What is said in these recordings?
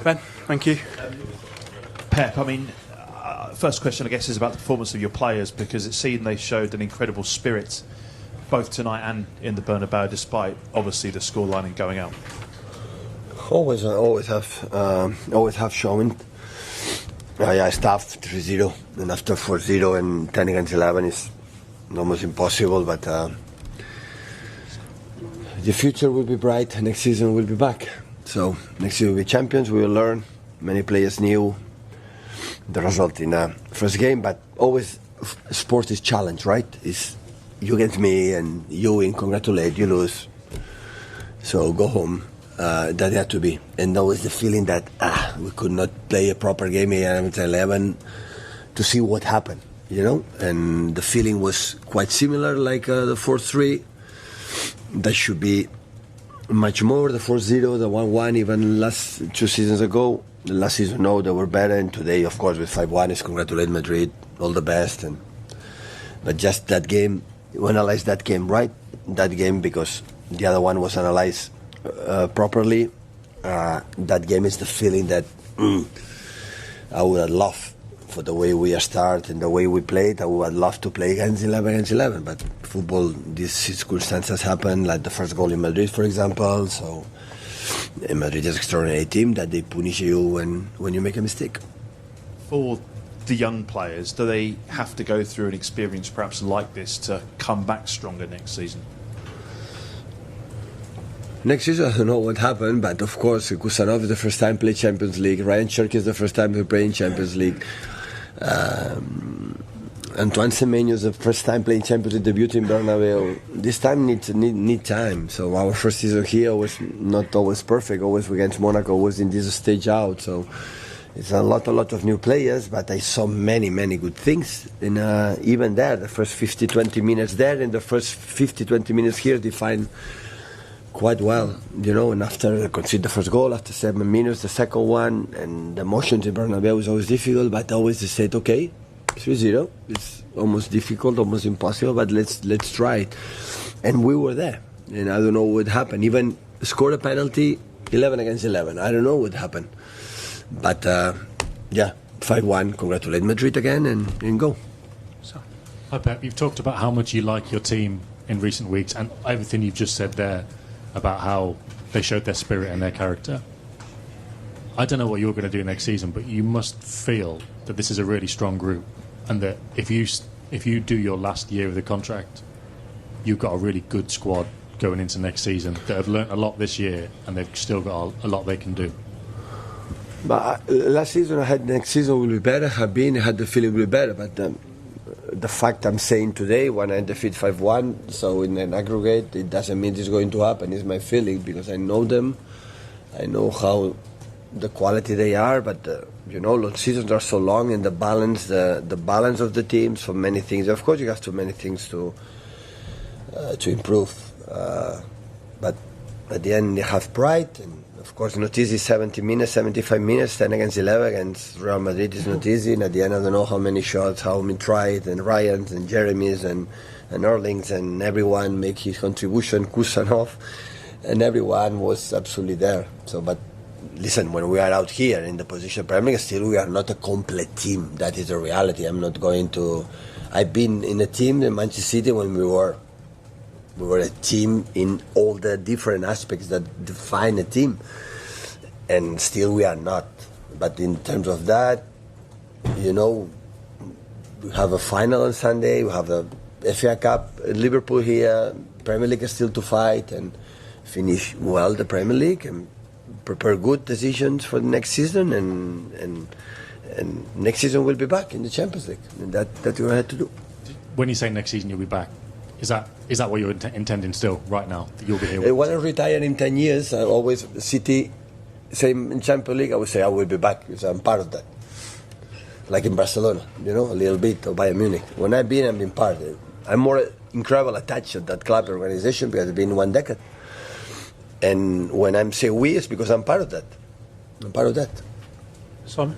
Ben, thank you. Pep, I mean, first question, I guess, is about the performance of your players, because it seemed they showed an incredible spirit both tonight and in the Bernabeu, despite obviously the scoreline and going out. Always have shown. I started 3-0, and after 4-0 and 10 against 11 is almost impossible. But the future will be bright. Next season we'll be back. So next year we'll be champions. We will learn. Many players knew the result in the first game, but always sport is challenge, right? It's you against me, and you win, congratulate, you lose. So go home. That had to be. And always the feeling that we could not play a proper game against 11 to see what happened, you know? And the feeling was quite similar, like the 4-3. That should be much more, the 4-0, the 1-1, even last 2 seasons ago. The last season, no, they were better. And today, of course, with 5-1, is congratulate Madrid, all the best. But just that game, you analyze that game, right? That game, because the other one was analyzed properly. That game is the feeling that I would have loved for the way we start and the way we played. I would have loved to play against 11, but football, these circumstances happen, like the first goal in Madrid, for example. So Madrid is an extraordinary team that they punish you when you make a mistake. For the young players, do they have to go through an experience perhaps like this to come back stronger next season? Next season, I don't know what happened, but of course, Kusanov is the first time played Champions League. Ryan Cherki is the first time he played in Champions League. Antoine Semenyo is the first time playing Champions League, debut in Bernabeu. This time need time. So our first season here was not always perfect. Always against Monaco, was in this stage out. So it's a lot of new players, but I saw many good things. And even there, the first 50-20 minutes there and the first 50-20 minutes here define quite well, you know. And after concede the first goal, after 7 minutes, the second one, and the emotions in Bernabeu is always difficult, but always they said, okay, 3-0, it's almost difficult, almost impossible, but let's try it. And we were there, and I don't know what happened. Even scored a penalty, 11 against 11. I don't know what happened. But, 5-1, congratulate Madrid again and go. So, hi Pep, you've talked about how much you like your team in recent weeks, and everything you've just said there about how they showed their spirit and their character. I don't know what you're going to do next season, but you must feel that this is a really strong group, and that if you do your last year of the contract, you've got a really good squad going into next season that have learnt a lot this year, and they've still got a lot they can do. But last season I had next season will be better. I had the feeling will be better. But the fact I'm saying today, when I defeat 5-1, so in an aggregate, it doesn't mean it's going to happen. It's my feeling, because I know them. I know how the quality they are. But long seasons are so long, and the balance of the teams for many things. Of course, you have too many things to improve. But at the end, you have pride. And of course, not easy. 70 minutes, 75 minutes, 10 against 11 against Real Madrid is not easy. And at the end, I don't know how many shots, how many tried, and Ryan's and Jeremy's and Erling's, and everyone make his contribution, Kusanov, and everyone was absolutely there. So, but listen, when we are out here in the position of Premier League, still we are not a complete team. That is the reality. I'm not going to. I've been in a team in Manchester City when we were a team in all the different aspects that define a team, and still we are not. But in terms of that, we have a final on Sunday, we have the FA Cup, Liverpool here, Premier League is still to fight, and finish well the Premier League and prepare good decisions for the next season, and next season we'll be back in the Champions League, and that's what we had to do. When you say next season you'll be back, is that what you're intending still right now, that you'll be here? When I retire in 10 years, I always City, same in Champions League, I would say I will be back because I'm part of that. Like in Barcelona, a little bit, or Bayern Munich. When I've been part of it. I'm more incredible attached to that club organization because I've been 1 decade. And when I'm saying we, it's because I'm part of that. Son?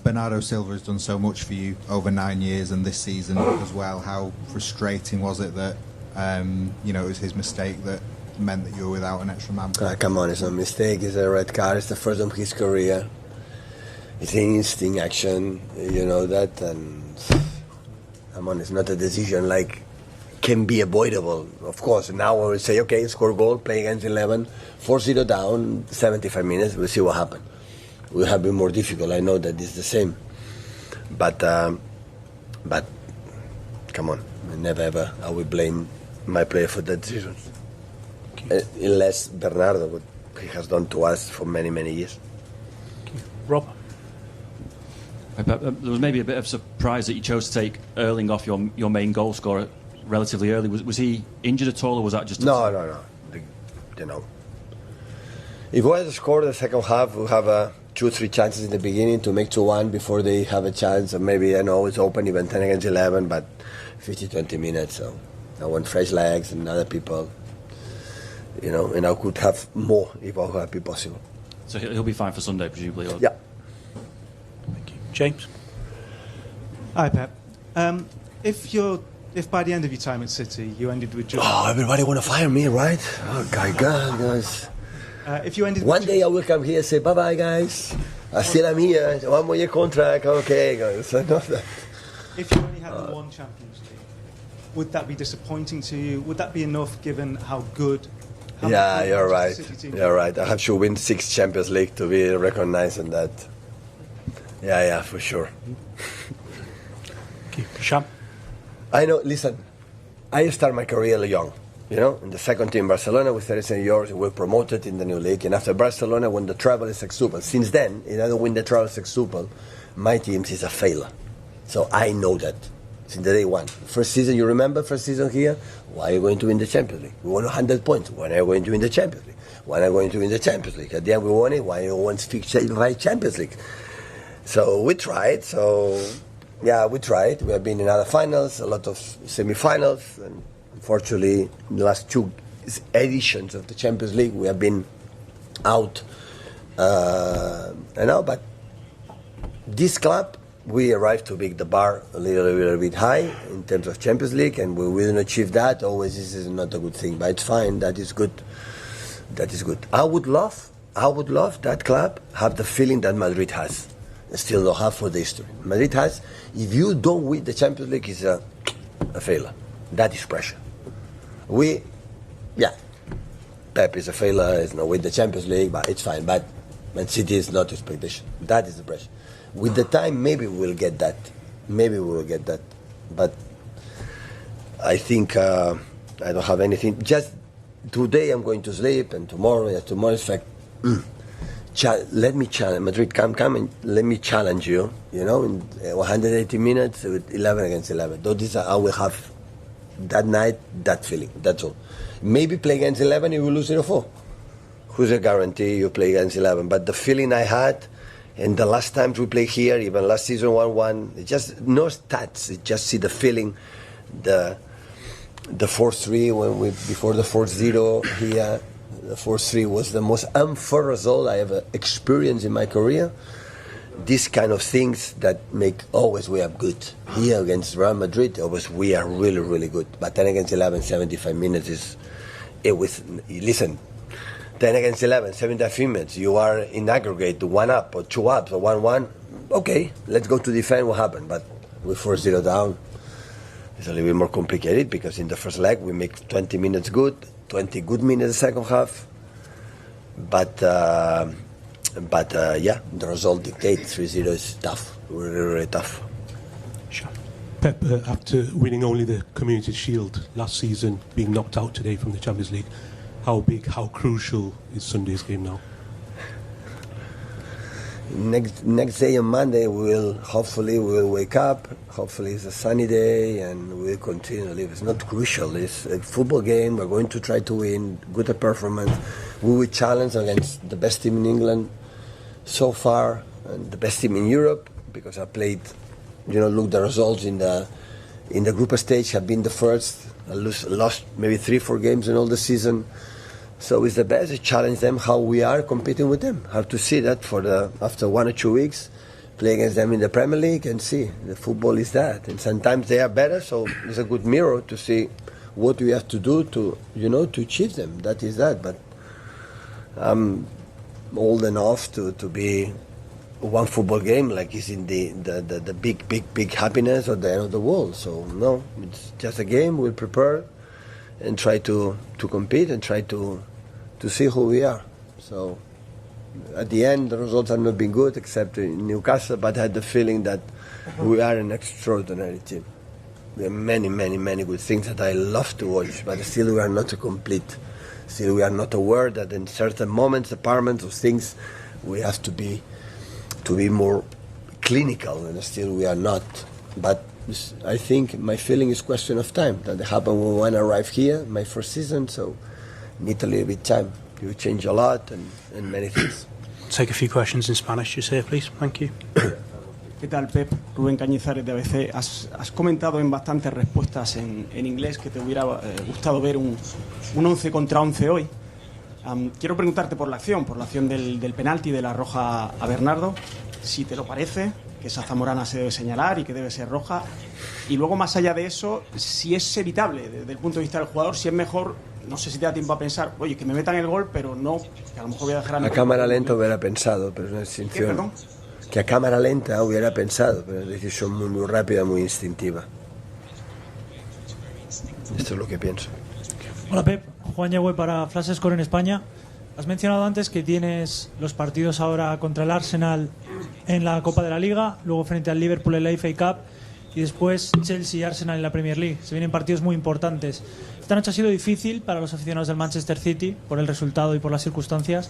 Bernardo Silva has done so much for you over 9 years, and this season as well. How frustrating was it that it was his mistake that meant that you were without an extra man. Come on, it's a mistake. It's a red card. It's the first of his career. It's an instinct action, you know that, and come on, it's not a decision like can be avoidable. Of course, now I will say, okay, score goal, play against 11, 4-0 down, 75 minutes, we'll see what happens. It will have been more difficult. I know that it's the same, but come on, never ever I will blame my player for that decision, unless Bernardo, what he has done to us for many, many years. Rob? There was maybe a bit of surprise that you chose to take Erling off your main goal scorer relatively early. Was he injured at all, or was that just... No. You know, if we had scored the second half, we'll have 2 or 3 chances in the beginning to make 2-1 before they have a chance. And maybe, I know it's open even 10 against 11, but 50-20 minutes. So I want fresh legs and other people, you know, and I could have more if I had been possible. So he'll be fine for Sunday, presumably? Or? Yeah. James? Hi, Pep. If by the end of your time at City you ended with just... Oh, everybody want to fire me, right? Oh, God, guys. If you ended One with day I will come here and say, bye-bye, guys. I still am here. 1 more year contract. Okay, guys. I know that. If you only had the one Champions League, would that be disappointing to you? Would that be enough given how good... Yeah, you're right. You're right. I have to win 6 Champions League to be recognized in that. Yeah, for sure. Sham? I know, listen, I started my career young, you know, in the second team Barcelona with 37 years, we were promoted in the new league, and after Barcelona, when the travel is sextuple. Since then, if I don't win the travel sextuple, my team is a failure. So I know that since the day one. First season, you remember first season here? Why are you going to win the Champions League? We won 100 points. When are you going to win the Champions League? When are you going to win the Champions League? At the end, we won it. Why you want to fix the right Champions League? So we tried. Yeah, we tried. We have been in other finals, a lot of semi-finals, and unfortunately, in the last 2 editions of the Champions League, we have been out. But this club, we arrived to make the bar a little bit high in terms of Champions League, and we didn't achieve that. Always, this is not a good thing, but it's fine. That is good. That is good. I would love that club have the feeling that Madrid has. Still don't have for the history. Madrid has, if you don't win the Champions League, it's a failure. That is pressure. Pep is a failure, he's not win the Champions League, but it's fine. But Man City is not expectation. That is the pressure. With the time, maybe we'll get that. But I think I don't have anything. Just today I'm going to sleep, and tomorrow is fact. Let me challenge Madrid. Come and let me challenge you. You know, in 180 minutes with 11 against 11. Though this I will have that night, that feeling. That's all. Maybe play against 11, you will lose 0-4. Who's a guarantee you play against 11? But the feeling I had, and the last times we played here, even last season 1-1, it's just no stats. It just see the feeling, the 4-3 before the 4-0 here. The 4-3 was the most unfair result I ever experienced in my career. These kind of things that make always we are good. Here against Real Madrid, always we are really, really good. But 10 against 11, 75 minutes listen, 10 against 11, 75 minutes, you are in aggregate 1 up or 2 ups or 1-1. Okay, let's go to defend what happened. But with 4-0 down, it's a little bit more complicated because in the first leg we make 20 minutes good, 20 good minutes the second half, but the result dictates 3-0 is tough, really, really tough. Sure. Pep, after winning only the Community Shield last season, being knocked out today from the Champions League, how big, how crucial is Sunday's game now? Next day on Monday hopefully we'll wake up. Hopefully it's a sunny day and we'll continue to live. It's not crucial. It's a football game. We're going to try to win. Good performance. We will challenge against the best team in England so far and the best team in Europe because I played. Look, the results in the group stage have been the first. I lost maybe 3-4 games in all the season. So it's the best to challenge them how we are competing with them. Have to see that after 1 or 2 weeks, play against them in the Premier League and see the football is that. And sometimes they are better, so it's a good mirror to see what we have to do to, to achieve them. That is that. But I'm old enough to be one football game like is in the big happiness at the end of the world. So no, it's just a game. We'll prepare and try to compete and try to see who we are. So at the end, the results have not been good except in Newcastle, but I had the feeling that we are an extraordinary team. We have many good things that I love to watch, but still we are not complete. Still we are not aware that in certain moments, departments of things, we have to be more clinical, and still we are not. But I think my feeling is question of time. That happened when I arrived here, my first season, so need a little bit time. You change a lot and many things. Take a few questions in Spanish, just here, please. Thank you. ¿Qué tal, Pep? Rubén Cañizares de ABC. Has comentado en bastantes respuestas en inglés que te hubiera gustado ver un 11 contra 11 hoy. Quiero preguntarte por la acción del penalti de la roja a Bernardo, si te lo parece, que esa zamorana se debe señalar y que debe ser roja. Y luego, más allá de eso, si es evitable desde el punto de vista del jugador, si es mejor, no sé si te da tiempo a pensar, oye, que me metan el gol, pero no, que a lo mejor voy a dejar a mi... A cámara lenta hubiera pensado, pero es una decisión... ¿Qué, perdón? Que a cámara lenta hubiera pensado, pero es una decisión muy rápida, muy instintiva. Esto es lo que pienso. Hola, Pep. Juan Yagüe para Flash Score en España. Has mencionado antes que tienes los partidos ahora contra el Arsenal en la Copa de la Liga, luego frente al Liverpool en la FA Cup y después Chelsea y Arsenal en la Premier League. Se vienen partidos muy importantes. Esta noche ha sido difícil para los aficionados del Manchester City por el resultado y por las circunstancias.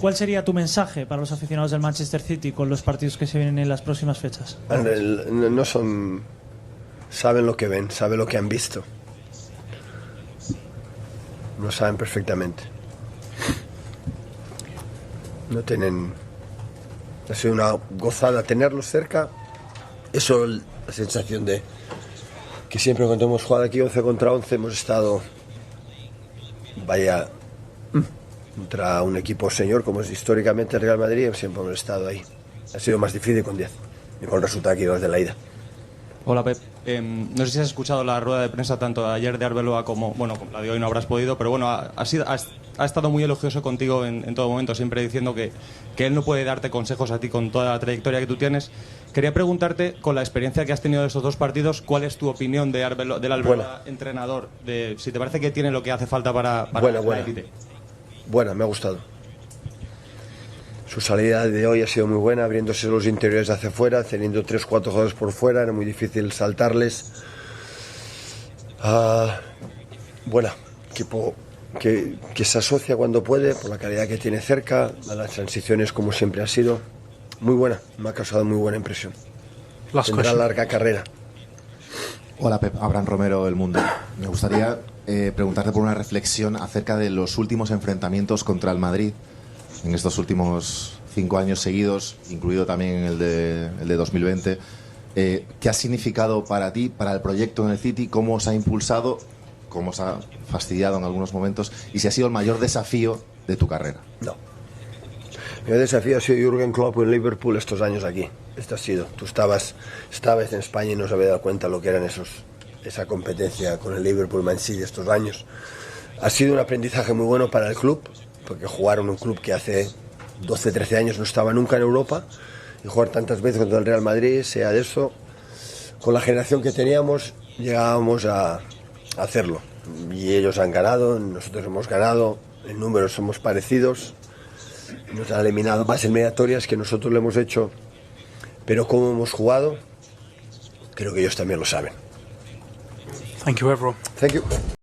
¿Cuál sería tu mensaje para los aficionados del Manchester City con los partidos que se vienen en las próximas fechas? No son... Saben lo que ven, saben lo que han visto. Lo saben perfectamente. No tienen... Ha sido una gozada tenerlos cerca. Eso, la sensación de que siempre cuando hemos jugado aquí 11 contra 11 hemos estado, vaya, contra un equipo señor como es históricamente el Real Madrid, siempre hemos estado ahí. Ha sido más difícil con 10 y con el resultado aquí de la ida. Hola, Pep. No sé si has escuchado la rueda de prensa tanto de ayer de Arbeloa como, bueno, la de hoy no habrás podido, pero bueno, ha estado muy elogioso contigo en todo momento, siempre diciendo que él no puede darte consejos a ti con toda la trayectoria que tú tienes. Quería preguntarte, con la experiencia que has tenido de estos dos partidos, ¿cuál es tu opinión del Arbeloa entrenador? Si te parece que tiene lo que hace falta para la élite. Buena, me ha gustado. Su salida de hoy ha sido muy buena, abriéndose los interiores hacia afuera, teniendo 3-4 jugadores por fuera, era muy difícil saltarles. Buena, equipo que se asocia cuando puede, por la calidad que tiene cerca, a las transiciones como siempre ha sido. Muy buena, me ha causado muy buena impresión. Tendrá larga carrera. Hola, Pep. Abraham Romero, El Mundo. Me gustaría preguntarte por una reflexión acerca de los últimos enfrentamientos contra el Madrid en estos últimos 5 años seguidos, incluido también el de 2020. ¿Qué ha significado para ti, para el proyecto en el City? ¿Cómo os ha impulsado? ¿Cómo os ha fastidiado en algunos momentos? ¿Y si ha sido el mayor desafío de tu carrera? No. Mi mayor desafío ha sido Jürgen Klopp en Liverpool estos años aquí. Este ha sido. Tú estabas en España y no se había dado cuenta lo que eran esa competencia con el Liverpool, Man City estos años. Ha sido un aprendizaje muy bueno para el club, porque jugar en un club que hace 12, 13 años no estaba nunca en Europa y jugar tantas veces contra el Real Madrid, sea de eso, con la generación que teníamos llegábamos a hacerlo. Y ellos han ganado, nosotros hemos ganado, en números somos parecidos, nos han eliminado más eliminatorias que nosotros lo hemos hecho, pero como hemos jugado, creo que ellos también lo saben. Thank you, everyone. Thank you.